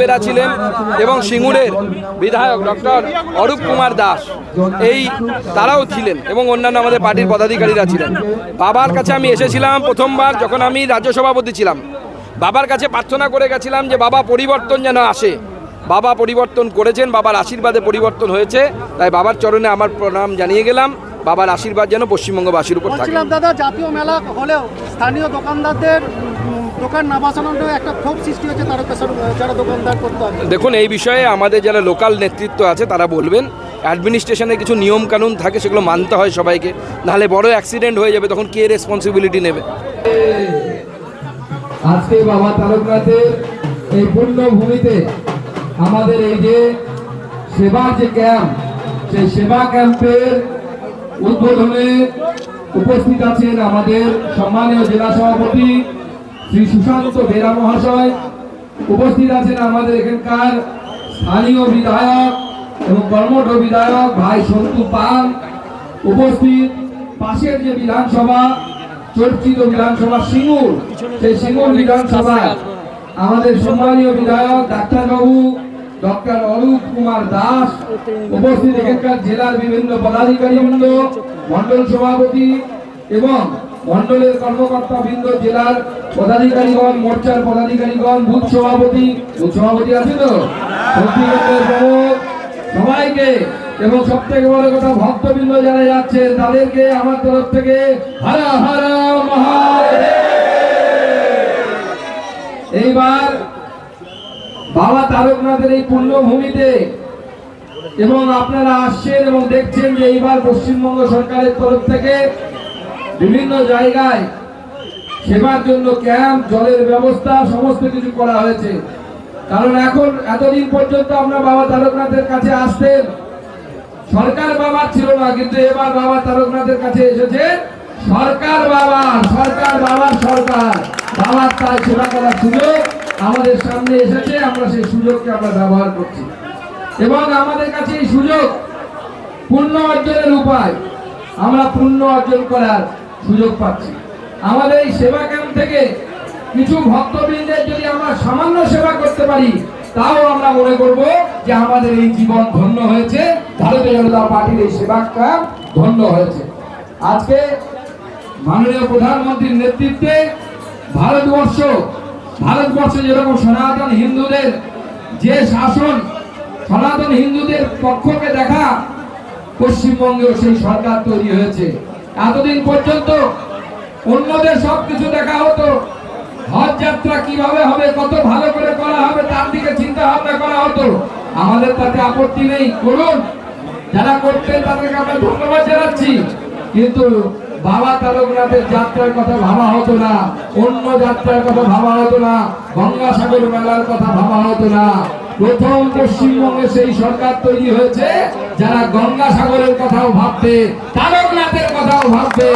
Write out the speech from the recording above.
বেরা ছিলেন এবং সিঙ্গুরের বিধায়ক ডক্টর অরূপ কুমার দাস তারাও ছিলেন এবং অন্যান্য আমাদের পার্টির পদাধিকারীরা ছিলেন। বাবার কাছে আমি এসেছিলাম প্রথমবার যখন আমি রাজ্য সভাপতি ছিলাম। বাবার কাছে প্রার্থনা করে গেছিলাম যে বাবা পরিবর্তন যেন আসে। বাবা পরিবর্তন করেছেন, বাবার আশীর্বাদে পরিবর্তন হয়েছে। তাই বাবার চরণে আমার প্রণাম জানিয়ে গেলাম। বাবার আশীর্বাদ যেন পশ্চিমবঙ্গবাসীর উপর থাকে। দাদা, জাতীয় মেলা হলেও স্থানীয় দোকানদারদের দোকান না বাঁচানোর একটা ক্ষোভ সৃষ্টি হচ্ছে তারকেশ্বর যারা দোকানদার করতে হবে। দেখুন, এই বিষয়ে আমাদের যারা লোকাল নেতৃত্ব আছে তারা বলবেন। অ্যাডমিনিস্ট্রেশনের কিছু নিয়ম কানুন থাকে, সেগুলো মানতে হয় সবাইকে, নাহলে বড় অ্যাক্সিডেন্ট হয়ে যাবে, তখন কে রেসপন্সিবিলিটি নেবে? আজকে বাবা তারকনাথের এই পুণ্যভূমিতে আমাদের এই যে সেবার যে ক্যাম্প, সেই সেবা ক্যাম্পের উদ্বোধনে উপস্থিত আছেন আমাদের সম্মানীয় জেলা সভাপতি শ্রী সুশান্ত বেরা মহাশয়, উপস্থিত আছেন আমাদের এখানকার স্থানীয় বিধায়ক এবং কর্মঠ বিধায়ক ভাই সন্তু পাল, উপস্থিত পাশের যে বিধানসভা, চর্চিত বিধানসভা সিঙ্গুর, সেই সিঙ্গুর বিধানসভায় আমাদের সম্মানীয় বিধায়ক ডাক্তারবাবু ডক্টর অরূপ কুমার দাস, উপস্থিত এখানকার জেলার বিভিন্ন পদাধিকারীবৃন্দ, মন্ডল সভাপতি এবং মন্ডলের কর্মকর্তা বৃন্দ, জেলার পদাধিকারীগণ, মোর্চার পদাধিকারীগণ, বুথ সভাপতি আছে তো, প্রমুখ সবাইকে এবং সব থেকে বড় কথা ভক্তবৃন্দ যারা যাচ্ছেন তাদেরকে আমার তরফ থেকে হর হর মহাদেব। এইবার বাবা তারকনাথের এই পুণ্যভূমিতে এবং আপনারা আসছেন এবং দেখছেন যে এইবার পশ্চিমবঙ্গ সরকারের তরফ থেকে বিভিন্ন জায়গায় সেবার জন্য ক্যাম্প, জলের ব্যবস্থা সমস্ত কিছু করা হয়েছে। কারণ এখন এতদিন পর্যন্ত আমরা বাবা তারকনাথের কাছে আসতেন, সরকার বাবার ছিল না, কিন্তু এবার বাবা তারকনাথের কাছে এসেছে সরকার বাবার বাবার তাই সেবা করার সুযোগ আমাদের সামনে এসেছে। আমরা সেই সুযোগকে আমরা ব্যবহার করছি এবং আমাদের কাছে এই সুযোগ পুণ্য অর্জনের উপায়, আমরা পুণ্য অর্জন করার সুযোগ পাচ্ছি। আমাদের এই সেবা ক্যাম্প থেকে কিছু ভক্তবৃন্দের যদি আমরা সামান্য সেবা করতে পারি, তাও আমরা মনে করব যে আমাদের এই জীবন ধন্য হয়েছে, ভারতীয় জনতা পার্টির এই সেবা ক্যাম্প ধন্য হয়েছে। আজকে মাননীয় প্রধানমন্ত্রীর নেতৃত্বে ভারতবর্ষে যেরকম সনাতন হিন্দুদের যে শাসন, সনাতন হিন্দুদের পক্ষকে দেখা, পশ্চিমবঙ্গেও সেই সরকার তৈরি হয়েছে। এতদিন পর্যন্ত অন্যদের সবকিছু দেখা হতো, হজ যাত্রা কিভাবে হবে, কত ভালো করে করা হবে, তার দিকে চিন্তা ভাবনা করা হতো। আমাদের তাতে আপত্তি নেই, করুন, যারা করতেন তাদেরকে আমরা ধন্যবাদ জানাচ্ছি। কিন্তু বাবা তারকনাথের যাত্রার কথা ভাবা হতো না, অন্য যাত্রার কথা ভাবা হতো না, গঙ্গাসাগর মেলার কথা ভাবা হতো না। প্রথম পশ্চিমবঙ্গে সেই সরকার তৈরি হয়েছে যারা গঙ্গাসাগরের কথাও ভাববে, তারকনাথের কথাও ভাববে,